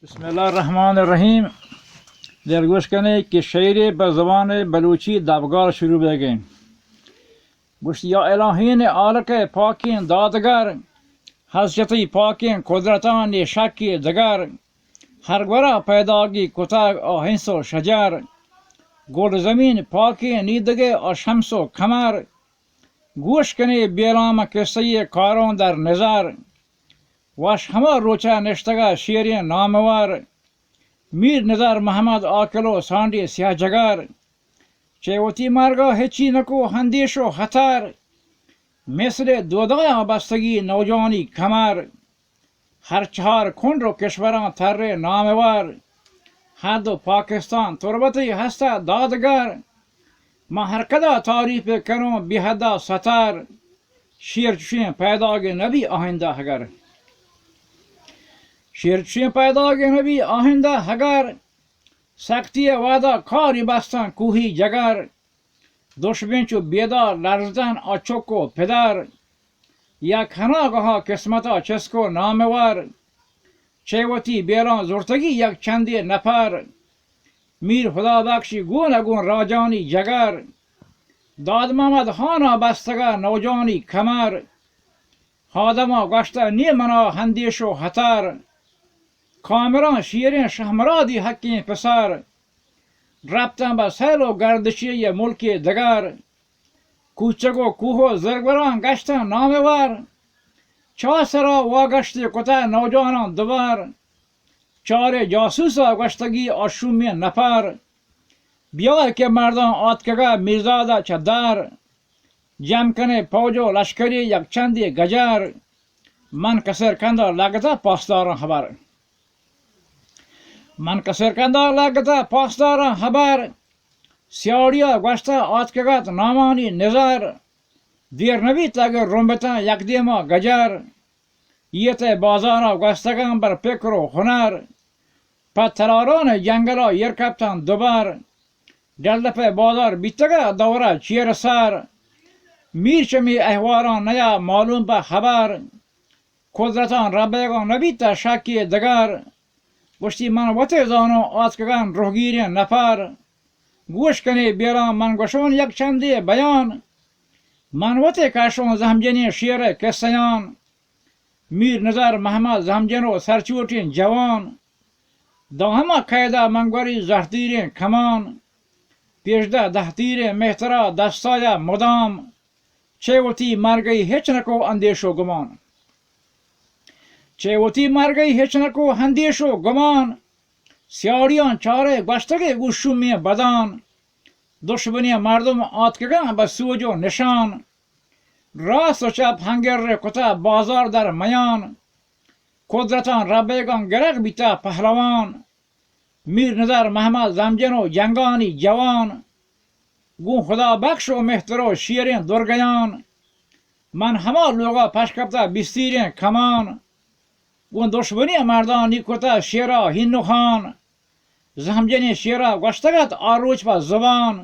बिस्मिल्लाहिर्रहमानिर्रहीम। दरगोश कने कि शेर बज़बान बलूची दबगार शुरू बेगें गुश या इलाहीन आलक पाकिन दादगर हज़रती पाकिन कुदरतान शकी दगर हर गरा पैदागी कुताग हिंसो शजर गोल ज़मीन पाकिन नीदगे और शमसो खमर गोश कने बेलाम किस्से कारों दर नज़र वाश हमा रोचा नश्तगा शेर नामवर मीर नज़र मोहम्मद आकलो सांडी स्या जगर चेवती मार्गा हेची नको हंदेशो हथर मिसरे दोदाया बस्तगी नौजवानी खमर हर चार खुंडो किश्वरा थर्रे नामवर हद पाकिस्तान तुरबती हस्ता दादगर मैं हर कदा तारीफ करूं बेहदा सतर शेर चुशें पैदागे नबी आहिंदा हगर शेर चुशें पैदागे नबी आहिंदा हगर सख्ती वादा खारी बस्तान कुही जगर दुश्मन बेदार लर्जन अचोको फिदर या खना गहा किस्मता चस्को नामवर चेवती बेरा जुर्तगी यक चंदे नफर मीर खुदा बख्शी गुन अगुन राजानी जगर दाद मोहम्मद हाना बस्तगा नौजवानी खमर हादमा गश्ता निमना हंदेशो हतर कामरा शेरें शहमरादी हकें पसर रफ्ता बसैलो गर्दशी ये मुल्के दगर कुचगो कुहो जरगरान गश्ता नामवर चासरा वागश्त कुता नौजवान दुबार चारे जासूसा गश्तगी अशुम्य नफर ब्याह के मर्दान आतकगा मिर्जादा चदार जमकने फौजो लश्करी यक चंदी गजार मन कसर कंदा लगता पासदार खबर मन कसर कंदा लगता पासदार खबर स्याड़िया गश्ता आतकगत नामानी नज़र देर नबी तग रुम्बता यकदेमा गजर ये ते बाजारा गस्तगम बर फिक्रो हुनर पत्थरारों जंगला यरकप्तान दुबार डलदपे बाजार बितगा दौरा चेर सार मीर चमी अहवारा नया मालूम पर खबर कुदरतान रबेगा नबी ता शाकी दगर गुश्ती मन वते जानो आतकगन रोहगीर नफर गोश कने बेरा मन गोशोन यक चंदे बयान मनवते काशों जहमजनी शेर किस्सयान मीर नज़र मोहम्मद जहमजनो सरचोटिन जवान दहमा कैदा मंगवरी जहतीरें खमान पेशदा दहतीरें मेहतरा दस्ताया मुदाम चेवती मर गई हिचनको अंदेशो गुमान चेवती मर गई हिचनको हंदेशो गुमान स्याड़ियां चारे गश्तगे गुशु में बदान दुश्मनी मर्दम आतकगा बसूजो निशान रास चप हंगर कुता बाजार दर मयान कुदरतान रबेगन गिरग बिता पहलवान मीर नज़र मोहम्मद जमजनो जंगानी जवान गु खुदा बख्शो मेहतरो शेरें दुर्गयान मन हमा लोगा फशकपता बिस्तीरें खमान गु दुश्मनी मर्दानी कुता शेरा हिन्नु खान जमजनी शेरा गश्तगत आरोच पर जुबान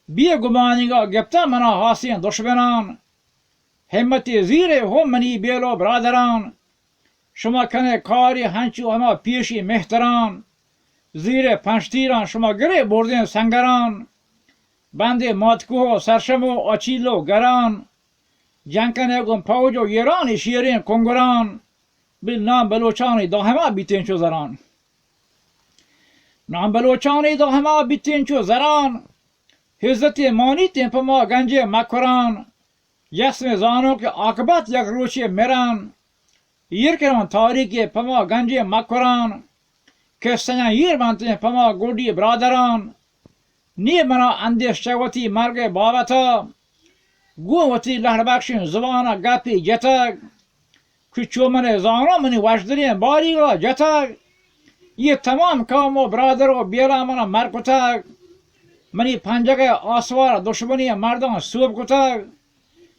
बेगुमानीगा गिफ्ता मना हासियां दुश्मनान हिम्मती जीरे हो मनी बेलो ब्रादरान शुमा कने कारी हंचू हमा पेशी मेहतरान जीरे फंशतीरान शुमा गिरे बोर्दें संगरान बंदे मातकुहो सरशमो अचीलो गरान जंकने गुम फौजो येरानी शेरें कुंगरान बिल नाम बलोचानी दाहमा बीतें चो जरान नाम बलोचानी दाहमा बीतें चो जरान हिज्जती मानी तेंपमा गंजे मकरान यस्म जानो के आकबत यक रोचे मेरान यिरकरान तारीके पमा गंजे मकरान किस्सया यिर बनते पमा गोडी ब्रादरान नी मना अंदेश चवती मरगे बाबता गुवती लहरबख्शिन जुबाना गपी जतग कुछो मने जानो मनी वशदरी बारीगा जतग ये तमाम कौमो ब्रादरो बेला मना मरकुतग मनी पंजगे आसवार दुश्मनी मर्दान सूब कुतग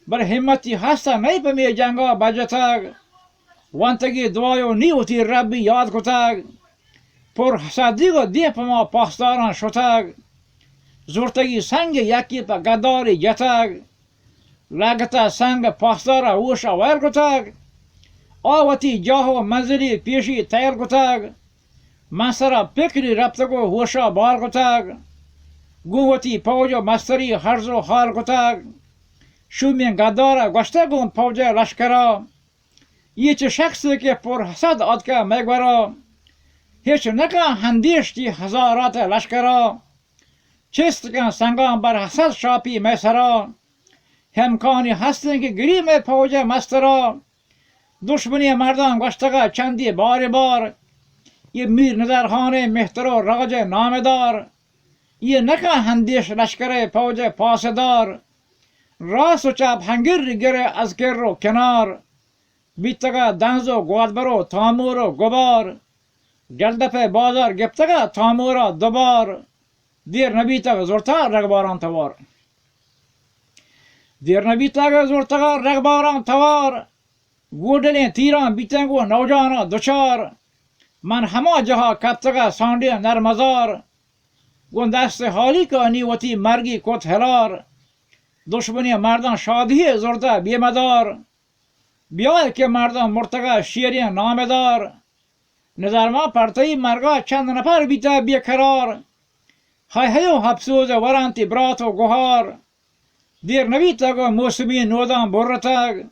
बर हिम्मती हस्ता नहीं पमे जंगा बजतग वंतगी दुआयो नी उती रबी याद कुतग पुर हसादिगो दे पमा पासदारान शुतग जुर्तगी संग यकी पर गदारी जतग लगता संग पासदारा ऊषा वैर कुतग आवती जाहो मंजरी पेशी तैर कुतग مسرا فکری رفتگو هوشا بار گتگ گوتی پوجو مستری هرز و حال گتگ شومین گدارا گشتگون پوج لشکرا یه چه شخصی که پر حسد آدکه میگورا هیچ نکه هندیشتی هزارات لشکرا چست که سنگان بر حسد شاپی میسرا همکانی هستن که گریم پوج مسترا دشمنی مردان گشتگه چندی بار یه میر نظرخانه مهتر و راج نامدار یه نکه هندیش لشکر پوج پاسدار راست و چپ هنگر گره از گر و کنار بیتگه دنز و گوادبر و تامور و گبار گلدپ بازار گپتگه تامورا دوبار دیر نبیتگه زورتا رگباران توار دیر نبیتگه زورتا رگباران توار گودلین تیران بیتنگو نوجانا دوچار من همه جها کپتگه ساندی نرمزار گون دست حالی که نیوتی مرگی کت هلار دشمنی مردان شادی زرده بیمدار بیای که مردان مرتگه شیری نامدار نظر ما پرتایی مرگا چند نفر بیتا بیقرار های و حبسوز ورانتی برات و گوهار دیر نبیتگ و موسمی نودان برتگ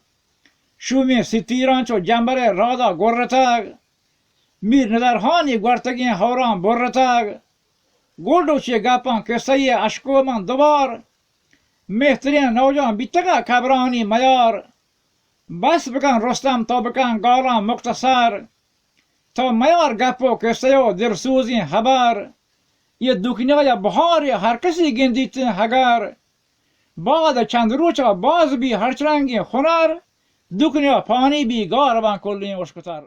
شومی ستیرانچ و جنبر رادا گرتگ میر ندرهانی گرتگی هوران برتگ گلدوچی گپان کسی اشکو من دوبار مهترین نوجان بیتگه کبرانی میار بس بکن رستم تا بکن گالان مختصر تا میار گپو کسی و درسوزی خبر یه دکنیای بهاری هر کسی گندیتین هگر بعد چند روچا باز بی هرچرنگی خونر دکنیا پانی بی گاربان کلین وشکتر